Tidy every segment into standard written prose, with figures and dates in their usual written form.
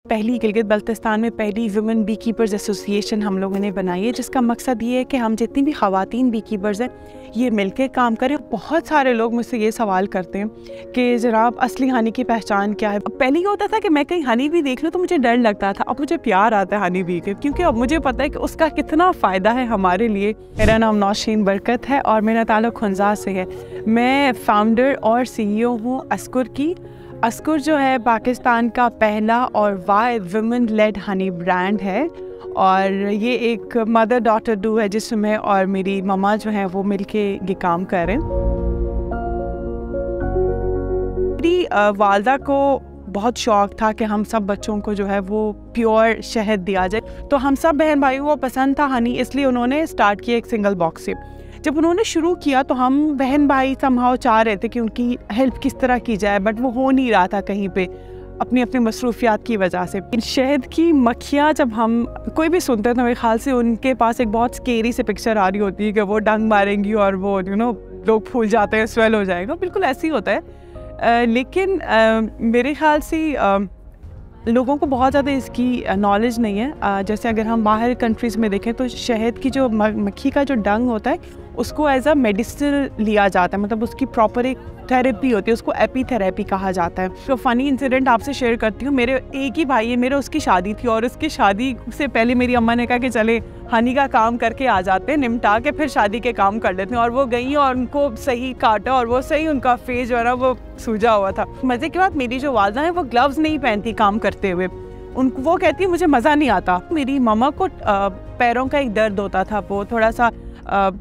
पहली गिलगित बल्तिस्तान में पहली वुमेन बी कीपर्स एसोसिएशन हम लोगों ने बनाई है, जिसका मकसद ये है कि हम जितनी भी ख़वातीन बी कीपर्स हैं ये मिलकर काम करें। बहुत सारे लोग मुझसे ये सवाल करते हैं कि जनाब असली हनी की पहचान क्या है। पहले ये होता था कि मैं कहीं हनी बी देख लूँ तो मुझे डर लगता था, अब मुझे प्यार आता है हनी बी के, क्योंकि अब मुझे पता है कि उसका कितना फ़ायदा है हमारे लिए। मेरा नाम नौशीन बरकत है और मेरा ताल्लुक़ खुंजा से है। मैं फाउंडर और CEO हूँ अस्कुर की। अस्कुर जो है पाकिस्तान का पहला और वाहिद वुमेन लेड हनी ब्रांड है और ये एक मदर डॉटर डू है जिसमें और मेरी ममा जो है वो मिलके ये काम कर रहे हैं। मेरी वालदा को बहुत शौक़ था कि हम सब बच्चों को जो है वो प्योर शहद दिया जाए, तो हम सब बहन भाइयों को पसंद था हनी, इसलिए उन्होंने स्टार्ट किया एक सिंगल बॉक्स से। जब उन्होंने शुरू किया तो हम बहन भाई समहाउ चाह रहे थे कि उनकी हेल्प किस तरह की जाए, बट वो हो नहीं रहा था कहीं पे अपनी अपनी मसरूफियात की वजह से। शहद की मक्खियाँ जब हम कोई भी सुनते हैं तो मेरे ख्याल से उनके पास एक बहुत स्केरी से पिक्चर आ रही होती है कि वो डंग मारेंगी और वो लोग फूल जाते हैं, स्वेल हो जाएगा। बिल्कुल ऐसे ही होता है, लेकिन मेरे ख्याल से लोगों को बहुत ज़्यादा इसकी नॉलेज नहीं है। जैसे अगर हम बाहर कंट्रीज़ में देखें तो शहद की जो मक्खी का जो डंग होता है उसको एज अ मेडिसिन लिया जाता है, मतलब उसकी प्रॉपर एक थेरेपी होती है, उसको एपीथेरेपी कहा जाता है। तो फ़नी इंसिडेंट आपसे शेयर करती हूँ। मेरे एक ही भाई है, मेरे उसकी शादी थी और उसकी शादी से पहले मेरी अम्मा ने कहा कि चले हनी का काम करके आ जाते हैं, निपटा के फिर शादी के काम कर लेते हैं। और वो गई और उनको सही काटा और वो सही उनका फेस जो है ना वो सूजा हुआ था। मज़े की बात, मेरी जो वालदा है वो ग्लव्स नहीं पहनती काम करते हुए, उनको वो कहती है मुझे मज़ा नहीं आता। मेरी ममा को पैरों का एक दर्द होता था, वो थोड़ा सा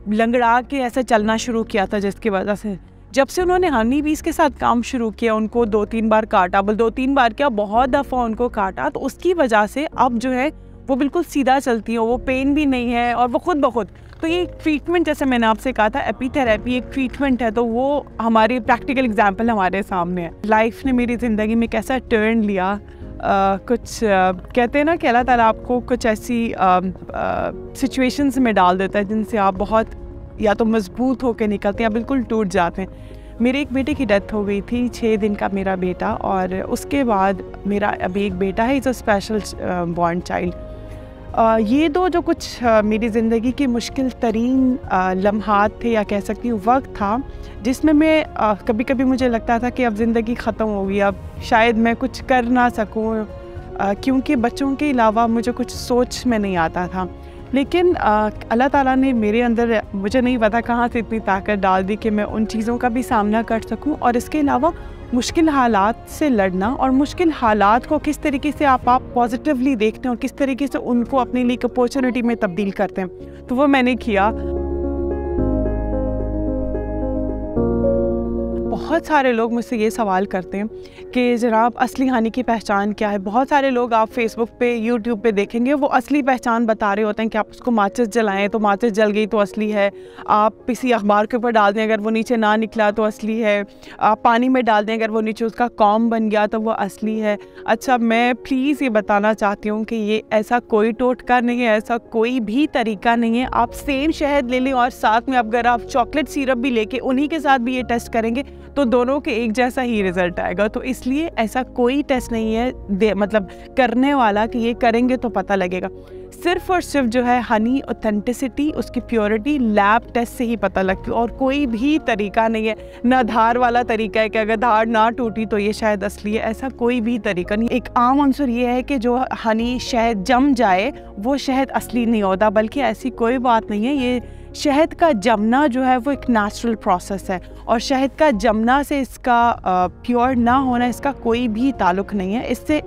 लंगड़ा के ऐसा चलना शुरू किया था, जिसकी वजह से जब से उन्होंने हनी बीज के साथ काम शुरू किया उनको 2-3 बार काटा, बल 2-3 बार क्या बहुत दफ़ा उनको काटा, तो उसकी वजह से अब जो है वो बिल्कुल सीधा चलती है, वो पेन भी नहीं है और वो खुद ब खुद। तो ये ट्रीटमेंट, जैसे मैंने आपसे कहा था एपीथेरेपी एक ट्रीटमेंट है, तो वो हमारे प्रैक्टिकल एग्जाम्पल हमारे सामने है। लाइफ ने मेरी ज़िंदगी में कैसा टर्न लिया, कुछ कहते हैं ना कि अल्लाह ताला आपको कुछ ऐसी सिचुएशंस में डाल देता है जिनसे आप बहुत या तो मजबूत होकर निकलते हैं या बिल्कुल टूट जाते हैं। मेरे एक बेटे की डेथ हो गई थी, 6 दिन का मेरा बेटा, और उसके बाद मेरा अभी एक बेटा है, is a special born child. ये दो जो कुछ मेरी ज़िंदगी की मुश्किल तरीन लम्हात थे या कह सकती हूँ वक्त था, जिसमें मैं कभी कभी मुझे लगता था कि अब ज़िंदगी ख़त्म हो गई, अब शायद मैं कुछ कर ना सकूँ, क्योंकि बच्चों के अलावा मुझे कुछ सोच में नहीं आता था। लेकिन अल्लाह ताला ने मेरे अंदर, मुझे नहीं पता कहाँ से इतनी ताकत डाल दी कि मैं उन चीज़ों का भी सामना कर सकूं, और इसके अलावा मुश्किल हालात से लड़ना और मुश्किल हालात को किस तरीके से आप पॉजिटिवली देखते हैं और किस तरीके से उनको अपने लिए एक अपॉर्चुनिटी में तब्दील करते हैं, तो वो मैंने किया। बहुत सारे लोग मुझसे ये सवाल करते हैं कि जनाब असली हनी की पहचान क्या है। बहुत सारे लोग आप फेसबुक पे यूट्यूब पे देखेंगे वो असली पहचान बता रहे होते हैं कि आप उसको माचिस जलाएं तो माचिस जल गई तो असली है, आप किसी अखबार के ऊपर डाल दें अगर वो नीचे ना निकला तो असली है, आप पानी में डाल दें अगर वो नीचे उसका कॉम बन गया तो वो असली है। अच्छा, मैं प्लीज़ ये बताना चाहती हूँ कि ये ऐसा कोई टोटका नहीं है, ऐसा कोई भी तरीका नहीं है। आप सेम शहद ले लें और साथ में अगर आप चॉकलेट सिरप भी लेके उन्हीं के साथ भी ये टेस्ट करेंगे तो दोनों के एक जैसा ही रिजल्ट आएगा। तो इसलिए ऐसा कोई टेस्ट नहीं है मतलब करने वाला कि ये करेंगे तो पता लगेगा। सिर्फ और सिर्फ जो है हनी ऑथेंटिसिटी, उसकी प्योरिटी लैब टेस्ट से ही पता लगती है, और कोई भी तरीका नहीं है। ना धार वाला तरीका है कि अगर धार ना टूटी तो ये शायद असली है, ऐसा कोई भी तरीका नहीं। एक आम आंसर ये है कि जो हनी शहद जम जाए वो शहद असली नहीं होता, बल्कि ऐसी कोई बात नहीं है। ये शहद का जमना जो है वो एक नेचुरल प्रोसेस है, और शहद का जमना से इसका प्योर ना होना इसका कोई भी ताल्लुक़ नहीं है। इससे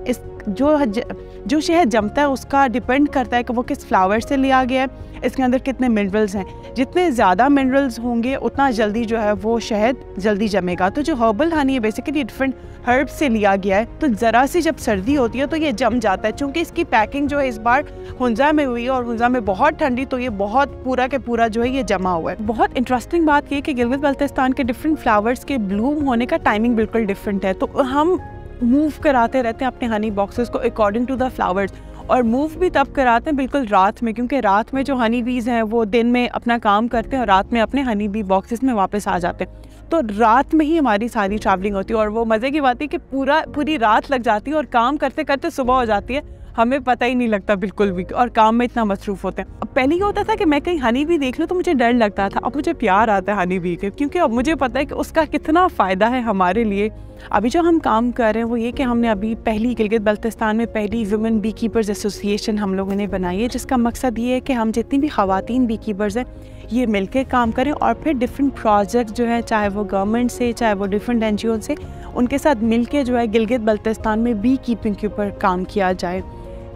जो शहद जमता है उसका डिपेंड करता है कि वो किस फ्लावर से लिया गया है, इसके अंदर कितने मिनरल्स हैं। जितने ज़्यादा मिनरल्स होंगे उतना जल्दी जो है वो शहद जल्दी जमेगा। तो जो हर्बल हनी है बेसिकली डिफरेंट हर्ब से लिया गया है, तो ज़रा सी जब सर्दी होती है तो ये जम जाता है। चूँकि इसकी पैकिंग जो है इस बार हुंजा में हुई है और हुंजा में बहुत ठंडी, तो ये बहुत पूरा के पूरा जो है ये जमा हुआ है। बहुत इंटरेस्टिंग बात ये कि गिलगित बल्तिस्तान के डिफरेंट फ्लावर्स के ब्लूम होने का टाइमिंग बिल्कुल डिफरेंट है, तो हम मूव कराते रहते हैं अपने हनी बॉक्सेस को अकॉर्डिंग टू द फ्लावर्स, और मूव भी तब कराते हैं बिल्कुल रात में, क्योंकि रात में जो हनी बीज हैं वो दिन में अपना काम करते हैं और रात में अपने हनी बी बॉक्सेस में वापस आ जाते हैं। तो रात में ही हमारी सारी ट्रैवलिंग होती है और वो मज़े की बात है कि पूरी रात लग जाती है और काम करते करते सुबह हो जाती है, हमें पता ही नहीं लगता बिल्कुल भी, और काम में इतना मसरूफ़ होते हैं। अब पहले ये होता था कि मैं कहीं हनी बी देख लूँ तो मुझे डर लगता था, अब मुझे प्यार आता है हनी बी के, क्योंकि अब मुझे पता है कि उसका कितना फ़ायदा है हमारे लिए। अभी जो हम काम कर रहे हैं वो ये कि हमने अभी पहली गिलगित बल्तिस्तान में पहली वुमेन बी कीपर्स एसोसिएशन हम लोगों ने बनाई है, जिसका मकसद ये है कि हम जितनी भी ख़वातीन बी कीपर्स हैं ये मिलकर काम करें और फिर डिफरेंट प्रोजेक्ट जो है, चाहे वो गवर्नमेंट से, चाहे वो डिफरेंट NGO से, उनके साथ मिलके जो है गिलगित बल्तिस्तान में बी कीपिंग के ऊपर काम किया जाए।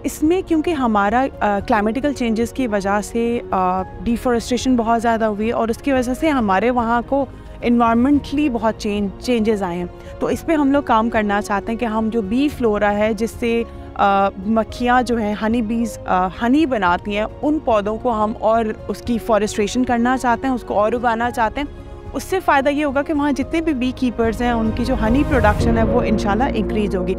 इसमें क्योंकि हमारा क्लाइमेटिकल चेंजेस की वजह से डिफॉरेस्टेशन बहुत ज़्यादा हुई है और उसकी वजह से हमारे वहाँ को इन्वायरमेंटली बहुत चेंजेस आए हैं, तो इस पे हम लोग काम करना चाहते हैं कि हम जो बी फ्लोरा है जिससे मक्खियाँ जो हैं हनी बीज हनी बनाती हैं, उन पौधों को हम और उसकी फॉरेस्ट्रेशन करना चाहते हैं, उसको और उगाना चाहते हैं। उससे फ़ायदा ये होगा कि वहाँ जितने भी बी कीपर्स हैं उनकी जो हनी प्रोडक्शन है वो इंशाल्लाह इंक्रीज़ होगी।